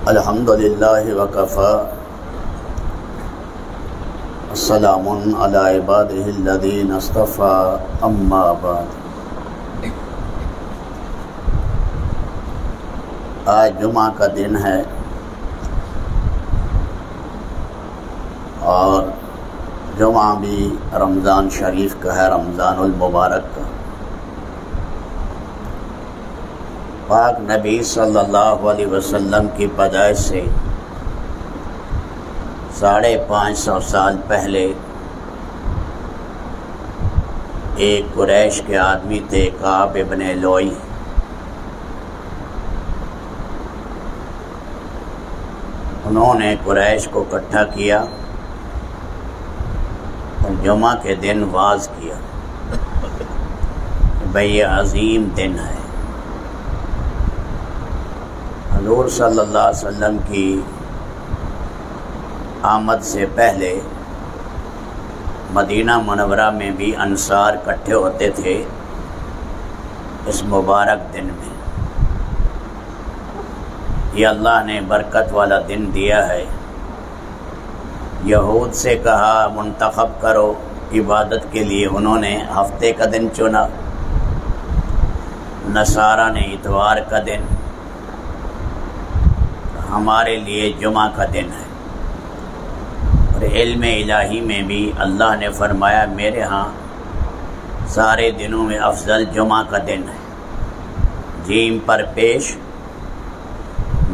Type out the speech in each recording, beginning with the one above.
الحمد للہ وکفی السلام علی عبادہ الذین اصطفی اما بعد۔ آج جمعہ کا دن ہے اور جمعہ بھی رمضان شریف کا ہے، رمضان المبارک کا۔ پاک نبی صلی اللہ علیہ وسلم کی پیدائش سے 550 سال پہلے ایک قریش کے آدمی تھے، کعب ابن لؤی۔ انہوں نے قریش کو اکٹھا کیا اور جمعہ کے دن واعظ کیا کہ بھئی یہ عظیم دن ہے۔ حضور صلی اللہ علیہ وسلم کی آمد سے پہلے مدینہ منورہ میں بھی انصار اکٹھے ہوتے تھے اس مبارک دن میں۔ یہ اللہ نے برکت والا دن دیا ہے۔ یہود سے کہا منتخب کرو عبادت کے لیے، انہوں نے ہفتے کا دن چنا، نصارہ نے اتوار کا دن، ہمارے لیے جمعہ کا دن ہے۔ اور علم الہی میں بھی اللہ نے فرمایا میرے ہاں سارے دنوں میں افضل جمعہ کا دن ہے۔ جیم پر پیش،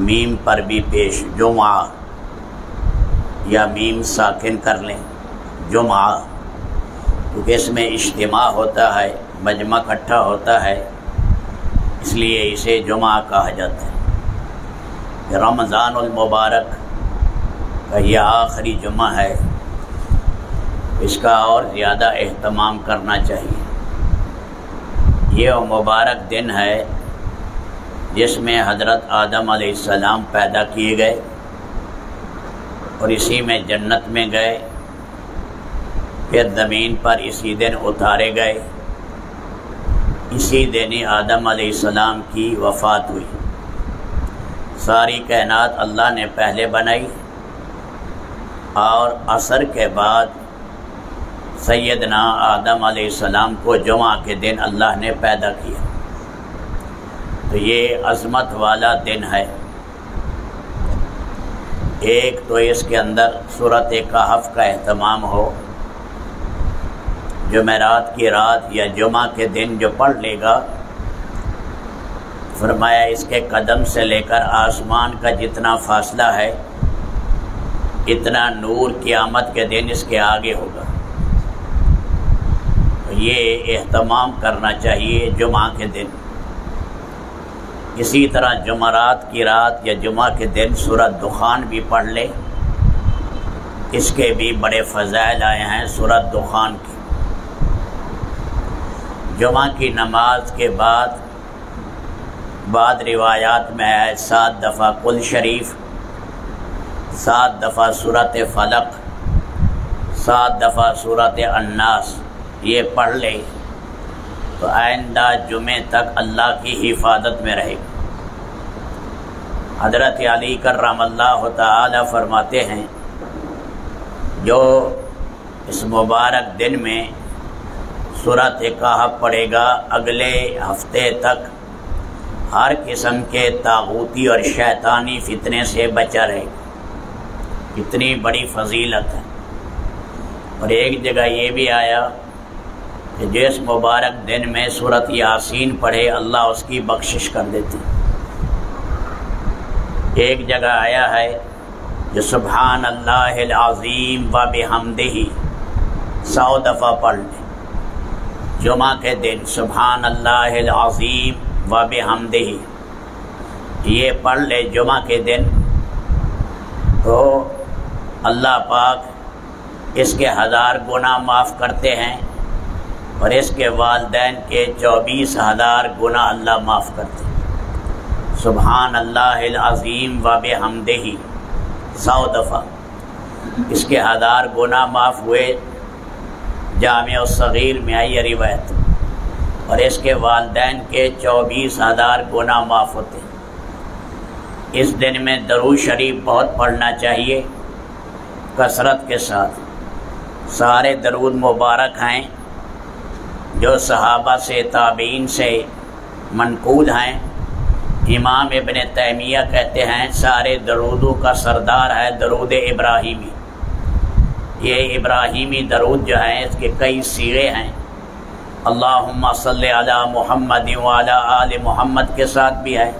میم پر بھی پیش، جمعہ، یا میم ساکن کر لیں جمعہ، کیونکہ اس میں اجتماع ہوتا ہے، مجمع اکٹھا ہوتا ہے، اس لیے اسے جمعہ کہا جاتا ہے۔ رمضان المبارک کا یہ آخری جمعہ ہے، اس کا اور زیادہ اہتمام کرنا چاہیے۔ یہ وہ مبارک دن ہے جس میں حضرت آدم علیہ السلام پیدا کیے گئے اور اسی میں جنت میں گئے، پھر زمین پر اسی دن اتارے گئے، اسی دن آدم علیہ السلام کی وفات ہوئی۔ ساری کائنات اللہ نے پہلے بنائی اور عصر کے بعد سیدنا آدم علیہ السلام کو جمعہ کے دن اللہ نے پیدا کیا۔ تو یہ عظمت والا دن ہے۔ ایک تو اس کے اندر سورۃ کہف کا اہتمام ہو، جمعرات کی رات یا جمعہ کے دن جو پڑھ لے گا، فرمایا اس کے قدم سے لے کر آسمان کا جتنا فاصلہ ہے اتنا نور قیامت کے دن اس کے آگے ہوگا۔ تو یہ اہتمام کرنا چاہیے جمعہ کے دن۔ اسی طرح جمعرات کی رات یا جمعہ کے دن سورۃ دخان بھی پڑھ لے، اس کے بھی بڑے فضائل آئے ہیں سورۃ دخان کی۔ جمعہ کی نماز کے بعد روایات میں ہے 7 دفعہ قل شریف، 7 دفعہ سورۃ فلق، 7 دفعہ سورۃ الناس، یہ پڑھ لے تو آئندہ جمعے تک اللہ کی حفاظت میں رہے گا۔ حضرت علی کرم اللہ تعالی فرماتے ہیں جو اس مبارک دن میں سورۃ کہف پڑھے گا اگلے ہفتے تک ہر قسم کے طاغوتی اور شیطانی فتنے سے بچا رہے گا۔ اتنی بڑی فضیلت ہے۔ اور ایک جگہ یہ بھی آیا کہ جس مبارک دن میں سورۃ یاسین پڑھے اللہ اس کی بخشش کر دیتی۔ ایک جگہ آیا ہے جو سبحان اللہ العظیم و بحمدہ 100 دفعہ پڑھ لیں جمعہ کے دن، سبحان اللہ العظیم و بحمدہ، یہ پڑھ لے جمعہ کے دن تو اللہ پاک اس کے 1000 گناہ معاف کرتے ہیں اور اس کے والدین کے 24,000 گناہ اللہ معاف کرتے ہیں۔ سبحان اللہ العظیم و بحمدہ 100 دفعہ، اس کے 1000 گناہ معاف ہوئے۔ جامع الصغیر میں آئی یہ روایت، اور اس کے والدین کے 24,000 گناہ معاف ہوتے ہیں۔ اس دن میں درود شریف بہت پڑھنا چاہیے کثرت کے ساتھ۔ سارے درود مبارک ہیں جو صحابہ سے تابعین سے منقول ہیں۔ امام ابن تیمیہ کہتے ہیں سارے درودوں کا سردار ہے درود ابراہیمی۔ یہ ابراہیمی درود جو ہے اس کے کئی صیغے ہیں۔ اللہم صلی علی محمد وعلی آل محمد کے ساتھ بھی ہے،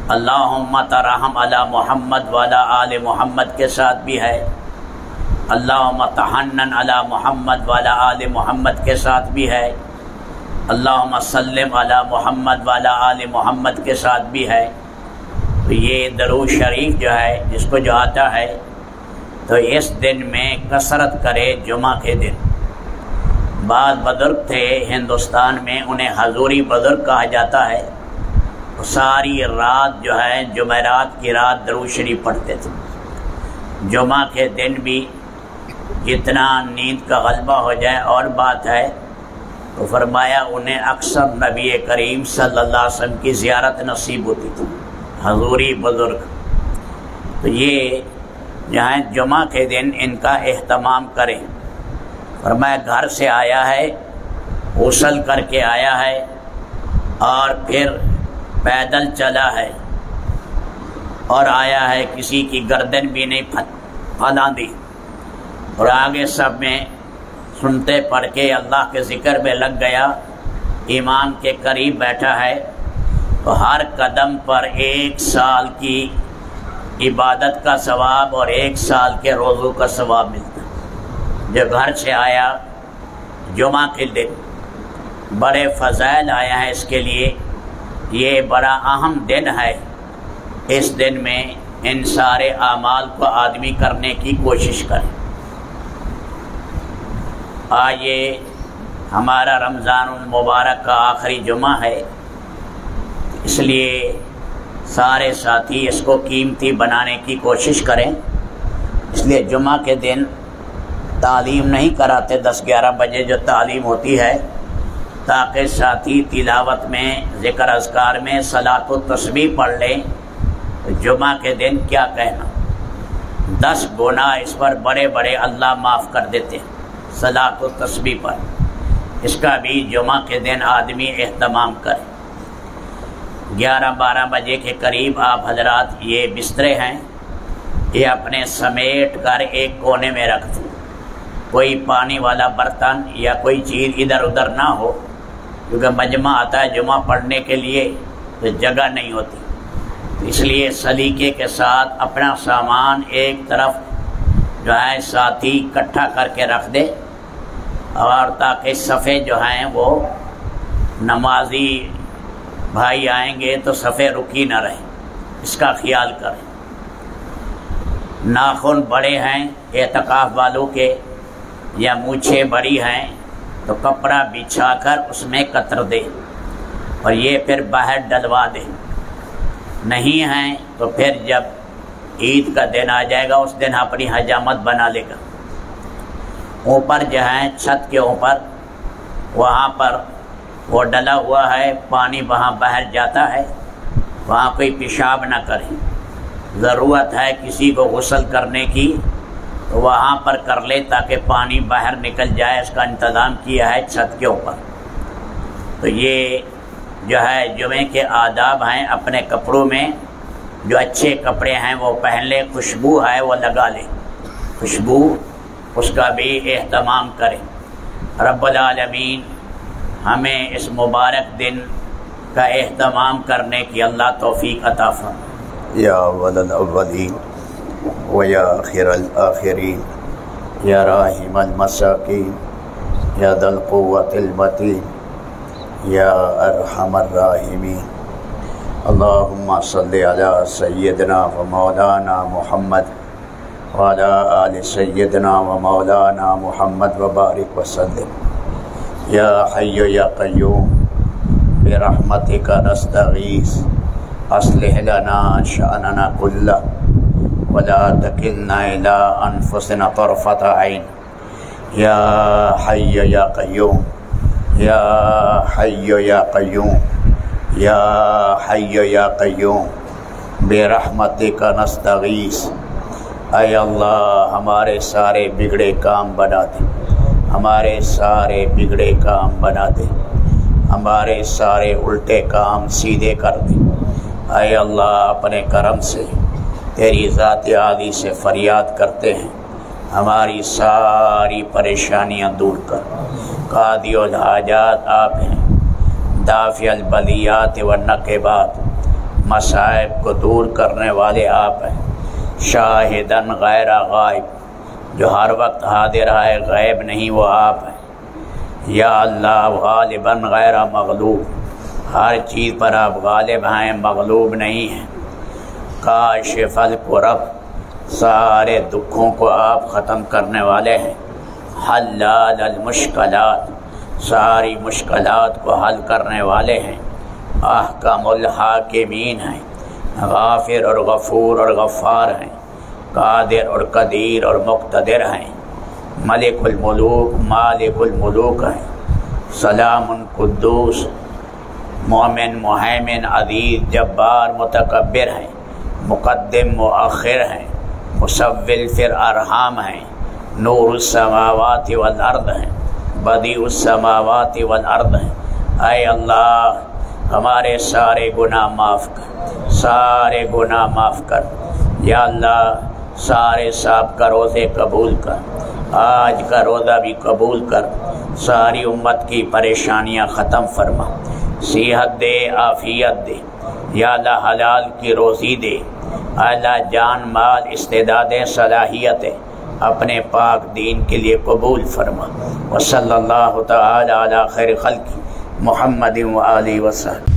اللہم ترحم علی محمد وعلی آل محمد کے ساتھ بھی ہے، اللہم تحنن علی محمد وعلی آل محمد کے ساتھ بھی ہے، اللہم سلم علی محمد وعلی آل محمد کے ساتھ بھی ہے۔ تو یہ درود شریف جو ہے جس کو جو آتا ہے تو اس دن میں کثرت کرے جمعہ کے دن۔ بعض بزرگ تھے ہندوستان میں، انہیں حضوری بزرگ کہا جاتا ہے، ساری رات جو ہے جمعرات کی رات درود شریف پڑھتے تھے۔ جمعہ کے دن بھی جتنا نیند کا غلبہ ہو جائے اور بات ہے، تو فرمایا انہیں اکثر نبی کریم صلی اللہ علیہ وسلم کی زیارت نصیب ہوتی تھی، حضوری بزرگ۔ تو یہ جہاں جمعہ کے دن ان کا اہتمام کریں۔ فرمایا گھر سے آیا ہے، غسل کر کے آیا ہے اور پھر پیدل چلا ہے اور آیا ہے، کسی کی گردن بھی نہیں پھلا دی، اور آگے سب میں سنتے پڑھ کے اللہ کے ذکر میں لگ گیا، امام کے قریب بیٹھا ہے، تو ہر قدم پر 1 سال کی عبادت کا ثواب اور 1 سال کے روزوں کا ثواب ملتا ہے۔ جو گھر سے آیا جمعہ کے دن، بڑے فضائل آیا ہے اس کے لیے، یہ بڑا اہم دن ہے۔ اس دن میں ان سارے اعمال کو آدمی کرنے کی کوشش کرے۔ آج یہ ہمارا رمضان المبارک کا آخری جمعہ ہے، اس لیے سارے ساتھی اس کو قیمتی بنانے کی کوشش کریں۔ اس لیے جمعہ کے دن تعلیم نہیں کراتے 10-11 بجے جو تعلیم ہوتی ہے، تاکہ ساتھی تلاوت میں ذکر اذکار میں صلاۃ و تسبیح پڑھ لیں۔ جمعہ کے دن کیا کہنا، 10 گناہ اس پر بڑے بڑے اللہ معاف کر دیتے ہیں صلاۃ و تسبیح پر۔ اس کا بھی جمعہ کے دن آدمی اہتمام کرے۔ 11-12 بجے کے قریب آپ حضرات یہ بسترے ہیں، یہ اپنے سمیٹ کر ایک کونے میں رکھ دیں، کوئی پانی والا برتن یا کوئی چیز ادھر ادھر نہ ہو، کیونکہ مجمع آتا ہے جمعہ پڑھنے کے لیے تو جگہ نہیں ہوتی، اس لیے سلیقے کے ساتھ اپنا سامان ایک طرف جو ہے ساتھی اکٹھا کر کے رکھ دے، اور تاکہ صفے جو ہیں وہ نمازی بھائی آئیں گے تو صفے رکی نہ رہے، اس کا خیال کریں۔ ناخن بڑے ہیں اعتکاف والوں کے یا مونچھیں بڑی ہیں تو کپڑا بچھا کر اس میں قطر دے اور یہ پھر باہر ڈلوا دے، نہیں ہیں تو پھر جب عید کا دن آ جائے گا اس دن اپنی حجامت بنا لے گا۔ اوپر جو ہے چھت کے اوپر وہاں پر وہ ڈلا ہوا ہے، پانی وہاں باہر جاتا ہے، وہاں کوئی پیشاب نہ کرے۔ ضرورت ہے کسی کو غسل کرنے کی تو وہاں پر کر لے تاکہ پانی باہر نکل جائے، اس کا انتظام کیا ہے چھت کے اوپر۔ تو یہ جو ہے جمعے کے آداب ہیں، اپنے کپڑوں میں جو اچھے کپڑے ہیں وہ پہن لے، خوشبو ہے وہ لگا لے، خوشبو اس کا بھی اہتمام کریں۔ رب العالمین ہمیں اس مبارک دن کا اہتمام کرنے کی اللہ توفیق عطا فرمائے۔ یا اول الاولین و یا آخر الآخرین یا راحم المساکین یا ذا القوة المتین یا ارحم الراحمین۔ اللہم صلی علی سیدنا و مولانا محمد وعلی آل سیدنا و مولانا محمد وبارک وسلم۔ یا حی یا قیوم برحمتک نستغیث اصلح لنا شأننا کلہ ولا تکلنا الی انفسنا طرفۃ عین۔ یا حی یا قیوم یا حی یا قیوم یا حی یا قیوم برحمتک نستغیث، اے اللہ ہمارے سارے بگڑے کام بنا دے، ہمارے سارے بگڑے کام بنا دے، ہمارے سارے الٹے کام سیدھے کر دے۔ اے اللہ اپنے کرم سے تیری ذات عالی سے فریاد کرتے ہیں، ہماری ساری پریشانیاں دور کر۔ قاضی الحاجات آپ ہیں، دافع البلیات والنکبات، مصائب کو دور کرنے والے آپ ہیں، شاہدن غیر غائب، جو ہر وقت حاضر ہے غیب نہیں وہ آپ ہیں۔ یا اللہ غالباً غیر مغلوب، ہر چیز پر آپ غالب ہیں، مغلوب نہیں ہیں۔ کاشف الکرب، سارے دکھوں کو آپ ختم کرنے والے ہیں۔ حلال المشکلات، ساری مشکلات کو حل کرنے والے ہیں۔ احکم الحاکمین ہیں، غافر اور غفور اور غفار ہیں، قادر اور قدیر اور مقتدر ہیں، ملک الملوک مالک الملوک ہیں، سلام قدوس مومن مہیمن عزیز جبار متکبر ہیں، مقدم مؤخر ہیں، مصول فی الارحام ہیں، نور السماوات والارض ہیں، بدیع السماوات والارض ہیں۔ اے اللہ ہمارے سارے گناہ معاف کر، سارے گناہ معاف کر۔ یا اللہ سارے سابقہ روزے قبول کر، آج کا روزہ بھی قبول کر، ساری امت کی پریشانیاں ختم فرما، صحت دے، عافیت دے۔ یا اللہ حلال کی روزی دے، اللہ جان مال استعداد صلاحیت اپنے پاک دین کے لیے قبول فرما۔ وصلی اللہ تعالی علی خیر خلق محمد و آلہ وسلم۔